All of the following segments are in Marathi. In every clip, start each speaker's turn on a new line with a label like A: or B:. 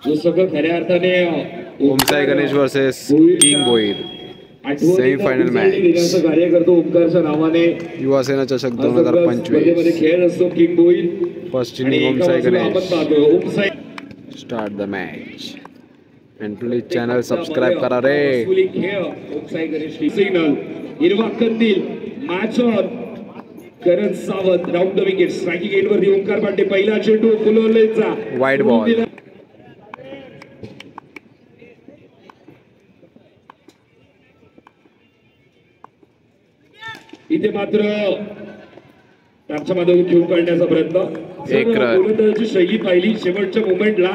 A: जो सगळं खऱ्या अर्थाने
B: Om Sai Ganesh versus king Bhoir semifinal match
A: कार्य करतो ओमकारच्या नावाने.
B: युवा सेना चषक 2025
A: खेळ असतो king Bhoir.
B: First inning Om Sai Ganesh. Start the match and please channel subscribe करा रे.
A: ओमसाई गणेश सिग्नल हिरवा कंदील match on. Karan Sawant round the wicket striking end वरती ओंकार पांडे पहिला चेंडू फुलवलेचा
B: वाईड बॉल.
A: इथे मात्र त्याच्या माध्यमातून घेऊन काढण्याचा प्रयत्न.
B: एक
A: गोलंदाजी शैली पाहिली शेवटच्या मोमेंटला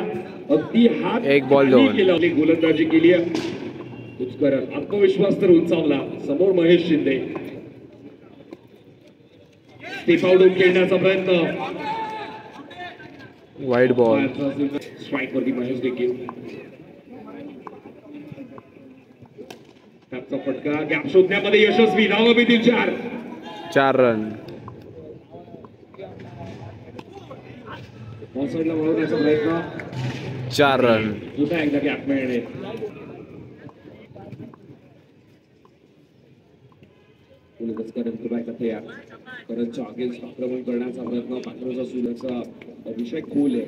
A: अगदी हात
B: एक बॉल दोन
A: गोलंदाजी केली. आत्मविश्वास तर उंचावला. समोर महेश शिंदे स्टेप आउट खेळण्याचा प्रयत्न.
B: Wide ball.
A: स्ट्राईक वरती महेश देखील. त्याचा फटका गॅप शोधण्यामध्ये यशस्वी. धावा मिळतील 4
B: रन.
A: साईडला वळवण्याचा प्रयत्न.
B: 4 रन.
A: पुन्हा एकदा गॅप मिळणे. करंटच्या अगेन्स्ट आक्रमण करण्याचा प्रयत्न. पात्रचा सूर्याचा विषय खोल आहे.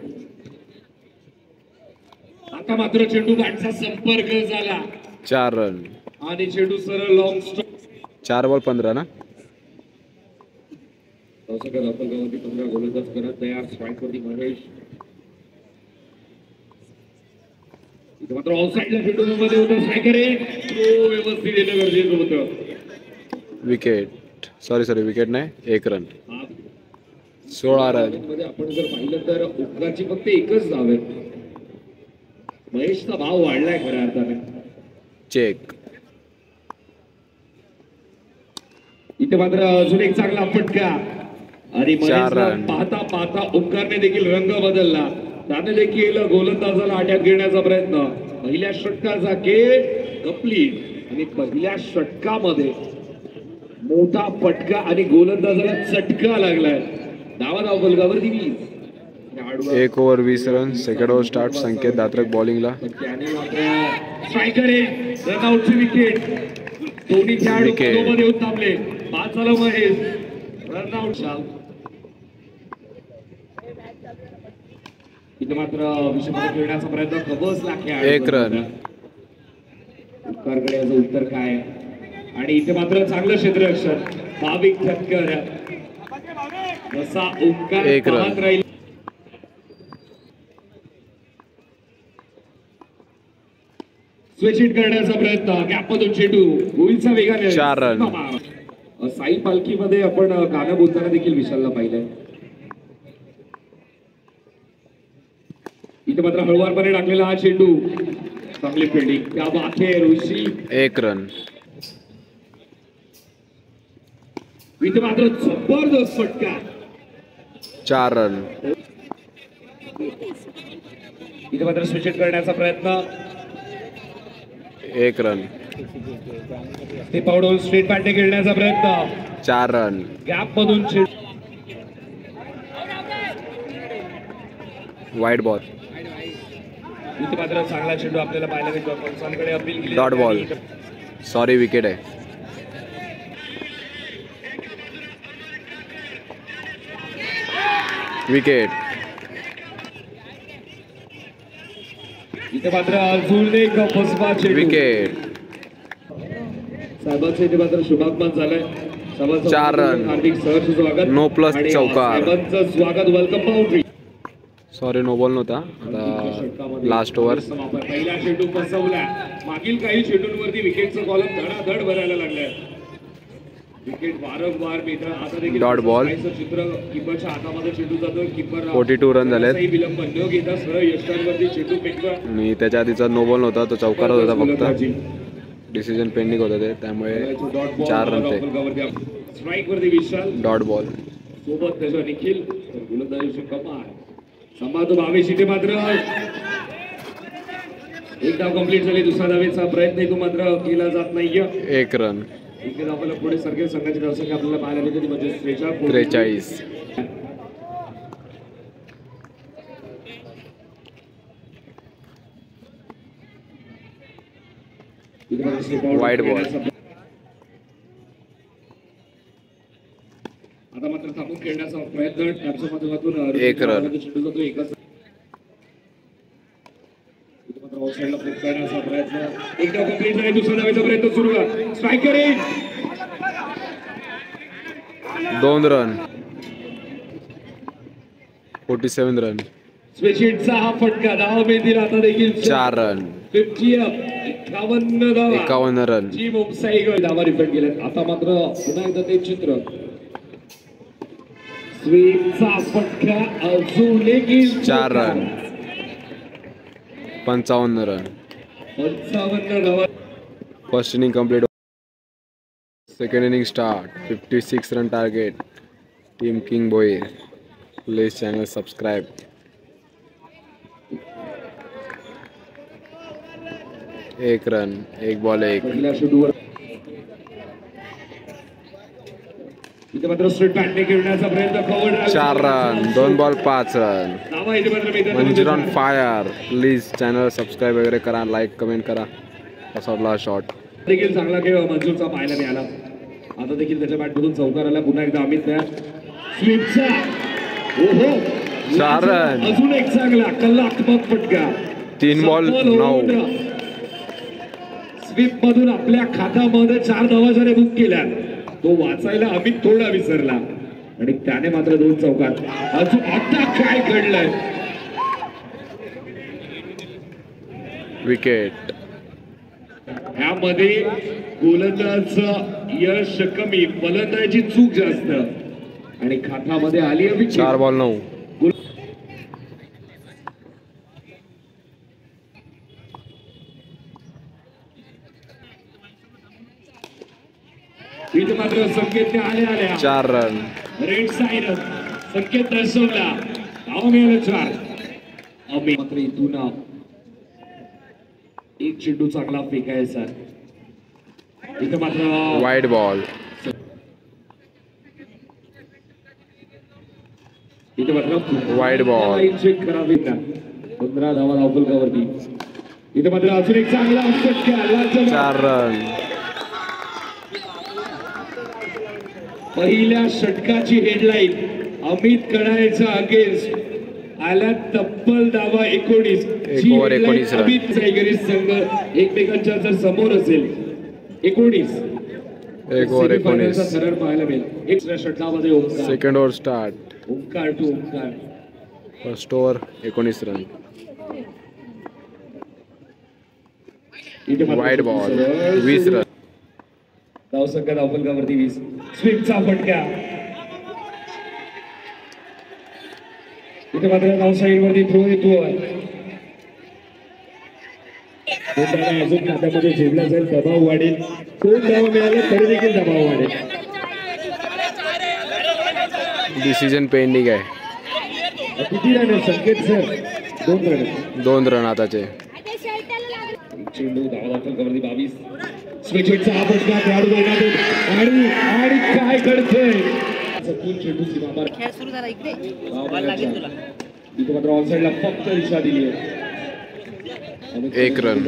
A: आता मात्र चेंडू बॅटचा संपर्क झाला.
B: 4 रन
A: आणि चेंडू सरळ लॉंग स्ट्रोक.
B: 4 बॉल 15 ना.
A: रफलगावरती 15 गोलंदाज करत तयार. स्ट्राईक वरती महेश. इथे मात्र ऑफसाईडला चेंडू मध्ये होता. स्ट्रायकर आहे व्यवस्थित येणं गरजेचं होतं.
B: विकेट. सॉरी विकेट नाही. 1 रन. 16 रन
A: मध्ये आपण जर पाहिलं तर ओंकारची फक्त एकच धाव आहे. महेशचा भाव वाढलाय खऱ्या अर्थाने.
B: चेक.
A: इथे मात्र अजून एक चांगला फटका आणि पाहता पाहता ओंकारने देखील रंग बदलला. त्याने देखील गोलंदाजाला अटॅक घेण्याचा प्रयत्न. पहिल्या षटकाचा खेळ कंप्लीट आणि पहिल्या षटकामध्ये मोठा फटका आणि गोलंदाजाला चटका लागलाय. धावा फलकावर
B: 1 over 20 run. Second over start. Sanket Datrak बॉलिंगला.
A: स्ट्रायकर आहे. रनआउटची विकेट. दोन्ही खेळाडू मध्ये येऊन थांबले. 5 झालं महेश. रनआउट. इथे मात्र विषय खेळण्याचा प्रयत्न. कबसला खेळ.
B: 1 रन.
A: ओंकारकडे याचं उत्तर काय. आणि इथे मात्र चांगलं क्षेत्ररक्षण. भाविक ठक्कर. जसा ओंकार
B: 1 रन.
A: राहील. स्विच हिट करण्याचा प्रयत्न. गॅप मधून चेंडू होईलचा वेगाने.
B: 4 रन.
A: साई पालखीमध्ये आपण गाणं बोलताना देखील विशालला पाहिलंय. इथे मात्र हळवारपणे टाकलेला हा चेंडू. चांगली फिल्डिंग. त्या बाखे ऋषी.
B: 1 रन.
A: इथे मात्र जबरदस्त फटका.
B: 4 रन.
A: इथे मात्र स्विच हिट करण्याचा प्रयत्न.
B: 1 रन.
A: ते पावडून स्ट्रेट बॅटने खेळण्याचा प्रयत्न.
B: 4 रन.
A: गॅप मधून
B: वाईड बॉल.
A: इथे मात्र चांगला चेंडू आपल्याला पाहायला मिळतो. पंचांकडे अपील केली.
B: Dot ball. सॉरी विकेट आहे. विकेट.
A: इथे मात्र अजून एक फसवा चेंडू.
B: विकेट.
A: साहेबांचं इथे मात्र शुभागमन झालंय.
B: 4 रन.
A: हार्दिक सहर्ष स्वागत.
B: नो प्लस चौकार.
A: साहेबांचं स्वागत. Welcome boundary.
B: Sorry no ball नव्हता. आता लास्ट ओव्हर.
A: पहिला चेंडू फसवला. मागील काही चेंडूंवरती विकेटचं कॉलम धडाधड भरायला लागलाय. विकेट वारंवार मिळतं. आता देखील
B: डॉट बॉल.
A: चित्र किपरच्या हातामध्ये चेंडू जातो. किपर
B: 42 रन झाले.
A: विलंब न घेता सरळ यष्टांवरती चेंडू फेकतो.
B: आणि त्याच्या आधीचा नो बॉल नव्हता. तो चौकारच होता फक्त. डिसिजन पेंडिंग होतं ते. त्यामुळे 4 रन ते.
A: स्ट्राईक वरती विशाल.
B: Dot ball.
A: सोबत त्याच्या निखिल. गोलंदाजीची कमाल. संभाव्य 22. इथे मात्र एक धाव कंप्लीट झाली. दुसऱ्या धावेचा प्रयत्न इथून मात्र केला जात नाहीये.
B: 1 रन.
A: इथे आपल्याला पुढे सरकारी संघाची धावसंख्या आपल्याला पाहायला मिळते. म्हणजे
B: 43. Wide ball.
A: आता मात्र थांबून खेळण्याचा प्रयत्न टॅपच्या माध्यमातून
B: एक रन.
A: चेंडू जातो एकाच ऑफसाईडला पुट करण्याचा प्रयत्न एकदा कंप्लीट नाही दुसरा धावायचा प्रयत्न सुरू आहे. Striker in
B: 2 run 47 run.
A: स्पेशिटचा हा फटका धावा मिळतील आता देखील
B: 4 रन
A: 51 धावा
B: 51 रन.
A: जी मुंबई धावा डिफेंड केल्यात. आता मात्र पुन्हा एकदा ते चित्र स्वीपचा फटका अजून देखील
B: 4 रन 55 रन.
A: 55 धावा.
B: First inning complete. Second inning start. 56 run target. Team king Bhoir. Please channel subscribe. एक रन 1 बॉल 1.
A: पहिल्या शूटवर इथे मात्र स्ट्रेट बॅटने खेळण्याचा प्रयत्न कव्हर
B: 4 रन 2 बॉल 5 रन.
A: धावा इथे मात्र मैदानामध्ये
B: मंजूर on fire. Please channel subscribe वगैरे करा, लाईक कमेंट करा. असा आपला शॉट
A: देखील चांगला खेळ मंजूरचा पाहायला मिळाला. आता देखील त्याच्या बॅटमधून चौकार आला. पुन्हा एकदा अमित तयार. स्वीपचा ओहो
B: 4 रन.
A: अजून एक चांगला कलात्मक फटका.
B: 3 बॉल 9.
A: स्वीप मधून आपल्या खात्यामध्ये 4 धावा जरी बुक केल्या. तो वाचायला अमित थोडा विसरला आणि त्याने मात्र 2 चौकार. अजून आता काय घडलंय.
B: विकेट.
A: ह्यामध्ये गोलंदाजाचं यश कमी, फलंदाजी चूक जास्त आणि खात्यामध्ये आली आहे विकेट.
B: 4 बॉल 9.
A: इथे मात्र संकेत आल्या
B: 4 रन.
A: रेड साईन संकेत दर्शवला. धावा मिळालं 4. अमित मात्र इथून एक चेंडू चांगला फेकायचा. इथे मात्र
B: वाईड बॉल.
A: इथे मात्र
B: वाईड बॉल.
A: चेक करावी ना. 15 धावा धावफलकावरती. इथे मात्र अजून एक चांगला फटका.
B: 4 रन.
A: पहिल्या षटकाची हेडलाईन अमित कडायचा अगेन्स्ट आल्या तब्बल धावा 19.
B: एक ओव्हर 19 रन.
A: अमित टायगरीज संघ एकमेकांच्या जर समोर असेल 19
B: एक ओव्हर 19.
A: सरळ पाहायला मिळेल. एक षटकामध्ये Omkar.
B: Second over start.
A: Omkar to Omkar.
B: First over 19 run. Wide ball 20 run.
A: धावसंख्या धावफलकावरती 20. स्वीपचा फटका. इथे मात्र धावसाईडवरती थ्रो येतोय. अजून खात्यामध्ये जोडला जाईल. दबाव वाढेल. 2 धावा मिळाले तरी देखील दबाव वाढेल.
B: डिसिजन पेंडिंग आहे.
A: किती रन आहे संकेत सर. 2 रन.
B: 2 रन आताचे.
A: चेंडू धावा धावफलकावरती 22. स्विचचा हा फटका खेळाडू आणि काय घडतंय. चेंडू सीमापार
C: खेळ सुरू झाला. इकडे बॉल लागेल तुला.
A: इथे मात्र ऑफसाईडला फक्त दिशा दिली आहे.
B: 1 रन.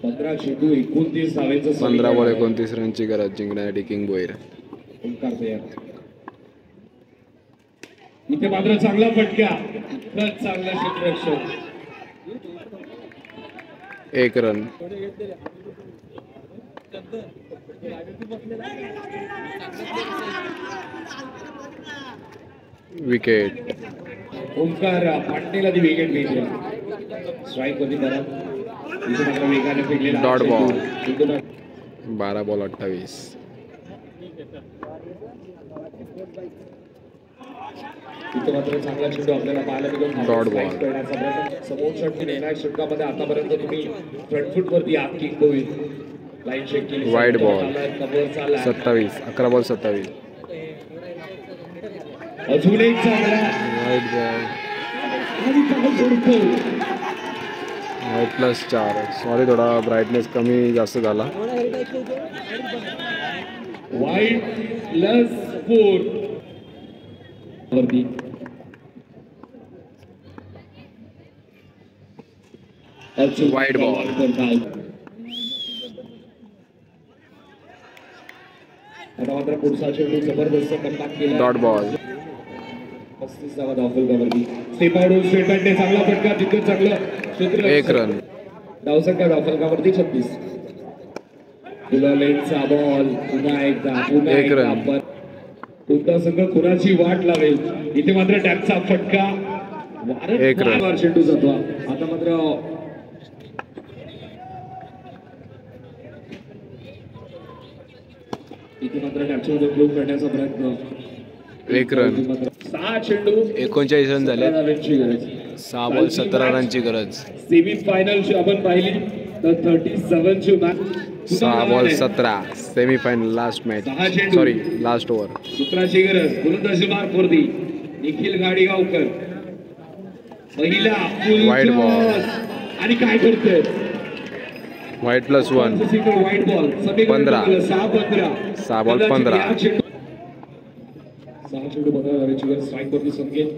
A: 15 चेंडू 29 धावांचं
B: 15 बॉल 29 रनची गरज जिंकण्यासाठी किंग भोईर.
A: ओंकार तयार. इथे मात्र चांगला फटका. चांगला क्षेत्ररक्षण.
B: 1 रन. विकेट.
A: ओंकार पाटणेला ती विकेट मिळते. स्ट्राईक होती बरा. इथे मात्र वेगाने फेकलेला
B: डॉट बॉल.
A: चेंडू.
B: 12 बॉल 28.
A: इथे मात्र चांगला चेंडू आपल्याला पाहायला मिळतो.
B: Dot ball.
A: समोर षटकी येणार षटकामध्ये आतापर्यंत तुम्ही फ्रंट फूट वरती आत किंग होईल. लाईन चेक केली.
B: Wide ball.
A: कव्हर चालला.
B: 27. 11 बॉल 27.
A: अजून एक चांगला
B: वाईड बॉल.
A: आणि काय जोडतो.
B: Wide plus 4. सॉरी थोडा ब्राईटनेस कमी जास्त झाला.
A: वाईड प्लस 4 वरती.
B: Wide ball.
A: आता मात्र पुढचा चेंडू जबरदस्त कमबॅक केला.
B: Dot ball.
A: 35 धावा धावफलकावरती. स्टेप आउट स्टेटमेंटने चांगला फटका जितकं चांगलं क्षेत्र.
B: 1 रन.
A: धावसंख्या धावफलकावरती 36. लेनचा बॉल पुन्हा एकदा
B: 1 रन.
A: कोणता संघ कोणाची वाट लावेल. इथे मात्र टॅपचा फटका.
B: 1 रन.
A: चेंडू जातो. आता मात्र इथे मात्र टॅपचा क्लोज करण्याचा प्रयत्न.
B: 1 रन.
A: 6 चेंडू
B: 39 रन झाले. 6 बॉल 17 रनची गरज.
A: सेमी फायनलची आपण पाहिली तर 37 ची match.
B: 6 ball 17 semi final last match. Sorry last over.
A: सूत्राची गरज. गोलंदाजी मार्कवरती निखिल गाडीगावकर. पहिला
B: Wide ball.
A: आणि काय करतोय.
B: व्हाईट +1.
A: वाईट बॉल.
B: 15.
A: 6-15.
B: 6 बॉल 15.
A: 6 चेंडू 15 धावांची गरज. स्ट्राईक वरती संकेत.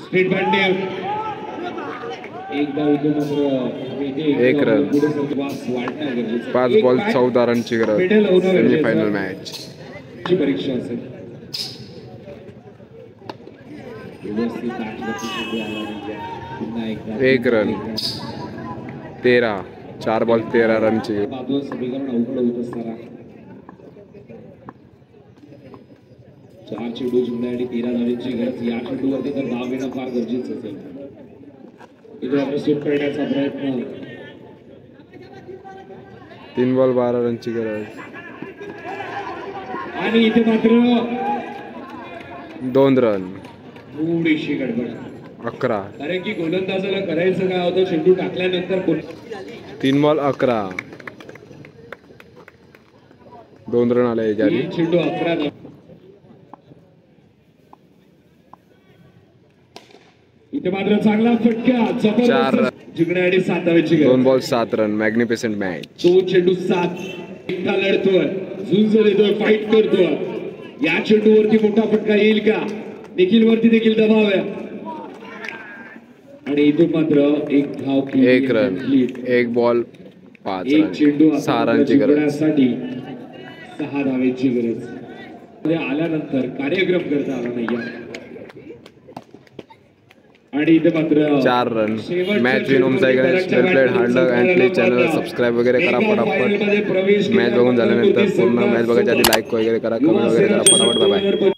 A: स्ट्रेट बॅटने एकदा उद्योग मात्र
B: 1 रन. 5 बॉल 14 रनची गरज. Semi final match.
A: परीक्षा असेल. व्यवस्थित आठवती चेंडू आला नाही. पुन्हा एकदा
B: 1 रन. 13. 4 बॉल 13 रनची.
A: बाजूला समीकरण अवघड होत असताना 4 चेंडू जिंकण्यासाठी 13 धावांची गरज. या चेंडूवरती तर धाव येणं फार गरजेचं असेल. इथे आपण स्वीप करण्याचा प्रयत्न.
B: 3 बॉल 12 रनची गरज.
A: आणि इथे मात्र
B: 2 रन.
A: थोडीशी गडबड.
B: 11.
A: कारण की गोलंदाजाला करायचं काय होतं. चेंडू टाकल्यानंतर
B: 3 बॉल 11. 2 रन आले याच्या आधी.
A: चेंडू 11 धावा. इथे मात्र चांगला फटका.
B: 4 रन.
A: जिंकण्यासाठी 7 धावांची
B: 2
A: गरज.
B: Ball 7 run. Magnificent match.
A: 2 चेंडू 7. एकटा लढतोय. झुंज देतोय. फाईट करतोय. या चेंडूवरती मोठा फटका येईल का. निखिल वरती देखील दबाव आहे. आणि इथून मात्र 1 धाव.
B: 1 रन. 1 बॉल 5
A: एक चेंडू
B: रन. 6 रनची गरज.
A: जिंकण्यासाठी 6 धावेची गरज. आल्यानंतर कार्यक्रम करता आला नाही. आणि इथे मात्र
B: 4 रन. मॅच विन होमचा well played. Hard luck and please channel subscribe वगैरे करा फटाफट. मॅच बघून झाल्यानंतर पूर्ण मॅच बघायच्या आधी लाईक वगैरे करा. कमेंट वगैरे करा फटाफट. Bye bye.